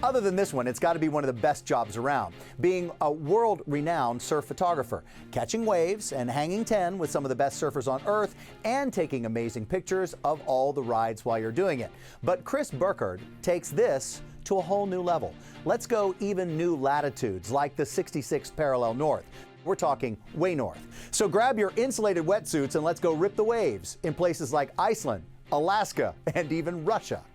Other than this one, it's got to be one of the best jobs around, being a world-renowned surf photographer, catching waves and hanging 10 with some of the best surfers on Earth, and taking amazing pictures of all the rides while you're doing it. But Chris Burkard takes this to a whole new level. Let's go even new latitudes, like the 66th parallel north. We're talking way north. So grab your insulated wetsuits and let's go rip the waves in places like Iceland, Alaska, and even Russia.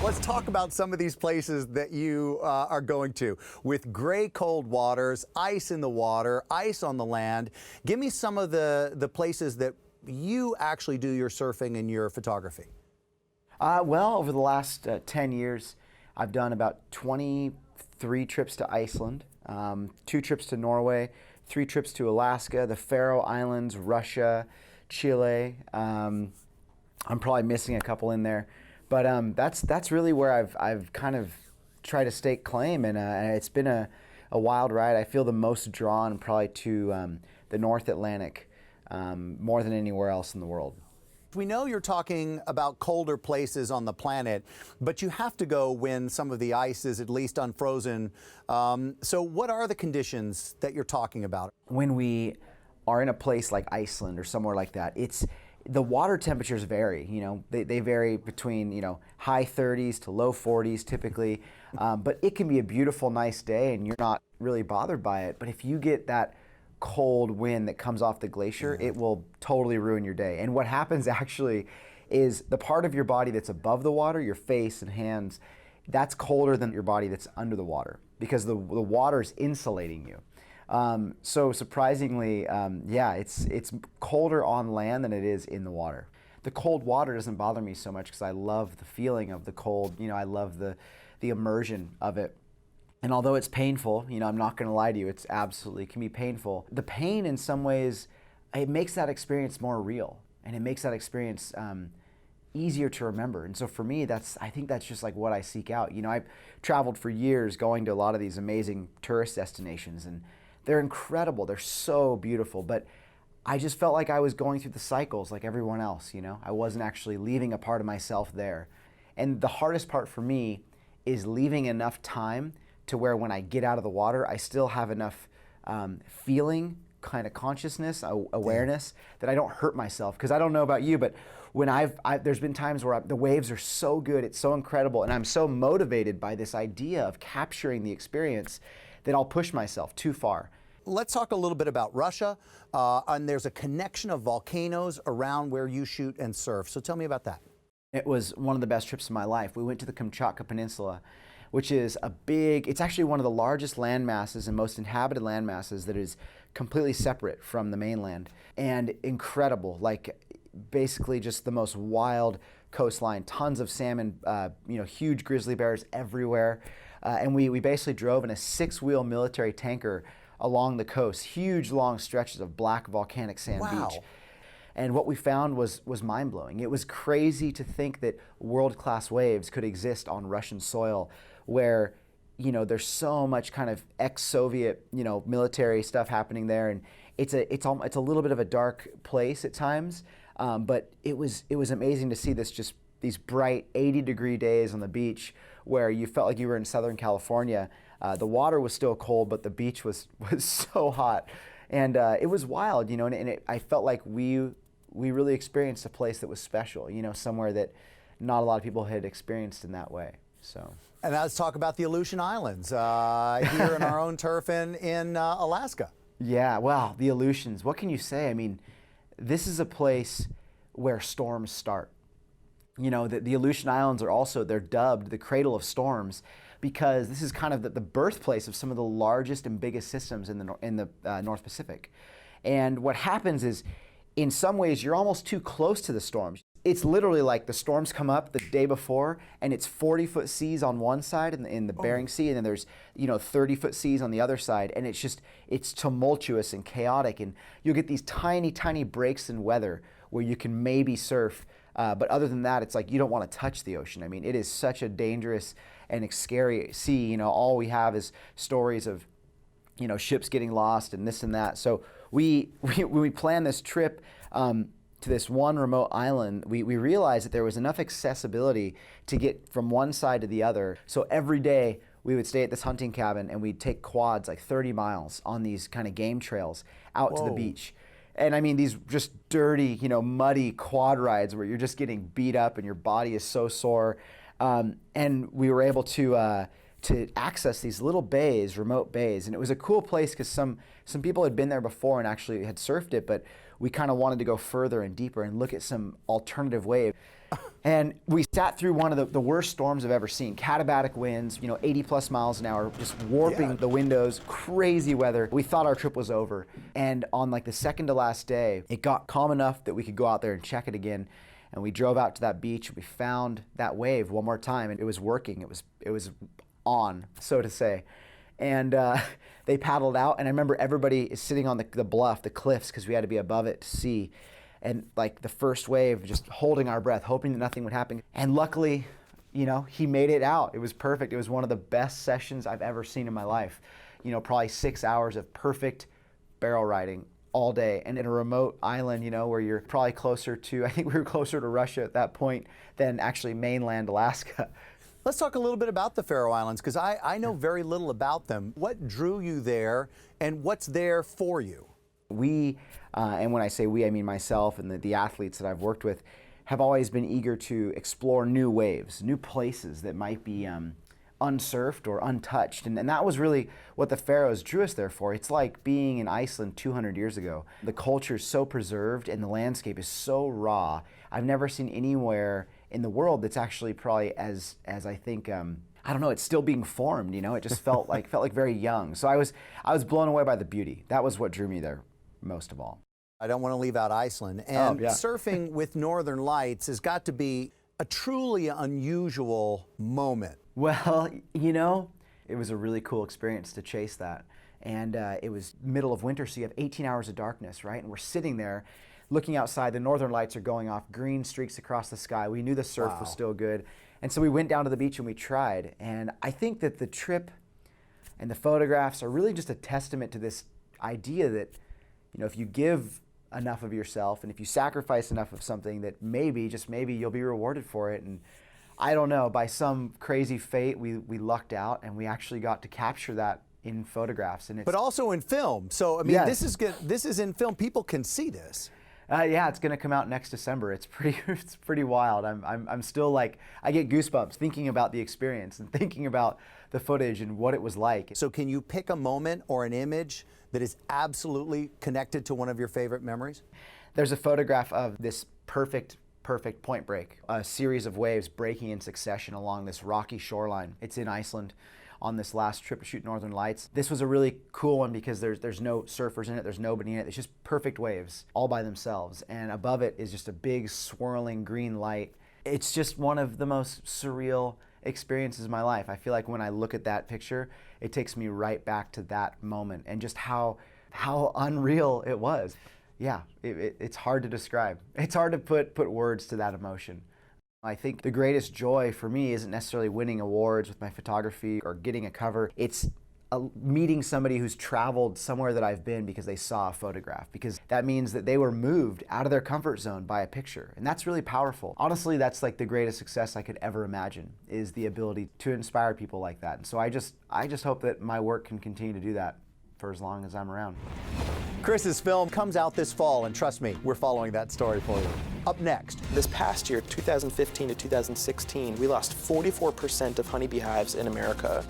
Let's talk about some of these places that you are going to, with gray cold waters, ice in the water, ice on the land. Give me some of the places that you actually do your surfing and your photography. Well, over the last 10 years, I've done about 23 trips to Iceland, 2 trips to Norway, 3 trips to Alaska, the Faroe Islands, Russia, Chile. I'm probably missing a couple in there, but that's really where I've kind of tried to stake claim, and it's been a wild ride. I feel the most drawn probably to the North Atlantic more than anywhere else in the world. We know you're talking about colder places on the planet, but you have to go when some of the ice is at least unfrozen. So what are the conditions that you're talking about? When we are in a place like Iceland or somewhere like that, the water temperatures vary. You know, they vary between high 30s to low 40s typically, but it can be a beautiful, nice day, and you're not really bothered by it. But if you get that cold wind that comes off the glacier, it will totally ruin your day. And what happens actually is the part of your body that's above the water, your face and hands, that's colder than your body that's under the water, because the water is insulating you. So surprisingly, yeah, it's colder on land than it is in the water. The cold water doesn't bother me so much because I love the feeling of the cold. I love the immersion of it. And although it's painful, I'm not going to lie to you, it can be painful. The pain in some ways, it makes that experience more real, and it makes that experience easier to remember. And so for me, I think that's just like what I seek out. I've traveled for years going to a lot of these amazing tourist destinations, and they're incredible. They're so beautiful, but I just felt like I was going through the cycles like everyone else. I wasn't actually leaving a part of myself there. And the hardest part for me is leaving enough time to where when I get out of the water, I still have enough feeling, kind of consciousness, awareness, that I don't hurt myself. Because I don't know about you, but when there's been times where the waves are so good, it's so incredible, and I'm so motivated by this idea of capturing the experience that I'll push myself too far. Let's talk a little bit about Russia, and there's a connection of volcanoes around where you shoot and surf. So tell me about that. It was one of the best trips of my life. We went to the Kamchatka Peninsula, which is it's actually one of the largest land masses and most inhabited land masses that is completely separate from the mainland, and incredible, like basically just the most wild coastline, tons of salmon, huge grizzly bears everywhere. And we basically drove in a 6-wheel military tanker along the coast, huge long stretches of black volcanic sand beach. And what we found was mind-blowing. It was crazy to think that world-class waves could exist on Russian soil, where there's so much kind of ex-Soviet military stuff happening there, and it's a little bit of a dark place at times, but it was amazing to see these bright 80-degree days on the beach where you felt like you were in Southern California. The water was still cold, but the beach was so hot, and it was wild, and I felt like we really experienced a place that was special, somewhere that not a lot of people had experienced in that way. So. And now let's talk about the Aleutian Islands here in our own turf in Alaska. Yeah, well, the Aleutians, what can you say? I mean, this is a place where storms start. The Aleutian Islands they're dubbed the cradle of storms, because this is kind of the birthplace of some of the largest and biggest systems in the North Pacific. And what happens is, in some ways, you're almost too close to the storms. It's literally like the storms come up the day before, and it's 40-foot seas on one side in the Bering Sea, and then there's 30-foot seas on the other side, and it's tumultuous and chaotic, and you'll get these tiny, tiny breaks in weather where you can maybe surf, but other than that, it's like you don't want to touch the ocean. I mean, it is such a dangerous and scary sea. All we have is stories of ships getting lost and this and that. So when we planned this trip to this one remote island, we realized that there was enough accessibility to get from one side to the other. So every day we would stay at this hunting cabin and we'd take quads like 30 miles on these kind of game trails out to the beach. And I mean, these just dirty, you know, muddy quad rides where you're just getting beat up and your body is so sore. And we were able to access these little bays, remote bays. And it was a cool place because some people had been there before and actually had surfed it, but we kind of wanted to go further and deeper and look at some alternative wave. And we sat through one of the worst storms I've ever seen. Katabatic winds, you know, 80+ miles an hour, just warping the windows, crazy weather. We thought our trip was over. And on like the second to last day, it got calm enough that we could go out there and check it again. And we drove out to that beach. We found that wave one more time, and it was working. It was on, so to say. And they paddled out, and I remember everybody is sitting on the bluff, the cliffs, because we had to be above it to see. And like the first wave, just holding our breath, hoping that nothing would happen. And luckily, you know, he made it out. It was perfect. It was one of the best sessions I've ever seen in my life. You know, probably 6 hours of perfect barrel riding all day, and in a remote island, you know, where you're probably closer to, I think we were closer to Russia at that point than actually mainland Alaska. Let's talk a little bit about the Faroe Islands, because I know very little about them. What drew you there, and what's there for you? We, and when I say we, I mean myself and the athletes that I've worked with, have always been eager to explore new waves, new places that might be unsurfed or untouched. And that was really what the Faroes drew us there for. It's like being in Iceland 200 years ago. The culture is so preserved and the landscape is so raw. I've never seen anywhere in the world that's actually probably as I think, I don't know, it's still being formed, you know? It just felt like very young. So I was blown away by the beauty. That was what drew me there most of all. I don't want to leave out Iceland. And surfing with Northern Lights has got to be a truly unusual moment. Well, you know, it was a really cool experience to chase that. And it was middle of winter, so you have 18 hours of darkness, right? And we're sitting there looking outside. The Northern Lights are going off, green streaks across the sky. We knew the surf was still good. And so we went down to the beach and we tried. And I think that the trip and the photographs are really just a testament to this idea that, you know, if you give enough of yourself and if you sacrifice enough of something, that maybe, just maybe, you'll be rewarded for it. And I don't know, by some crazy fate, we lucked out and we actually got to capture that in photographs. And but also in film. So, I mean, this is good. This is in film. People can see this. Yeah, it's going to come out next December. It's pretty wild. I'm still like, I get goosebumps thinking about the experience and thinking about the footage and what it was like. So can you pick a moment or an image that is absolutely connected to one of your favorite memories? There's a photograph of this perfect point break, a series of waves breaking in succession along this rocky shoreline. It's in Iceland on this last trip to shoot Northern Lights. This was a really cool one because there's no surfers in it, there's nobody in it, it's just perfect waves all by themselves. And above it is just a big swirling green light. It's just one of the most surreal experiences of my life. I feel like when I look at that picture, it takes me right back to that moment and just how unreal it was. Yeah, it's hard to describe. It's hard to put words to that emotion. I think the greatest joy for me isn't necessarily winning awards with my photography or getting a cover. It's meeting somebody who's traveled somewhere that I've been because they saw a photograph, because that means that they were moved out of their comfort zone by a picture. And that's really powerful. Honestly, that's like the greatest success I could ever imagine, is the ability to inspire people like that. And so I just hope that my work can continue to do that for as long as I'm around. Chris's film comes out this fall, and trust me, we're following that story for you. Up next. This past year, 2015 to 2016, we lost 44% of honeybee hives in America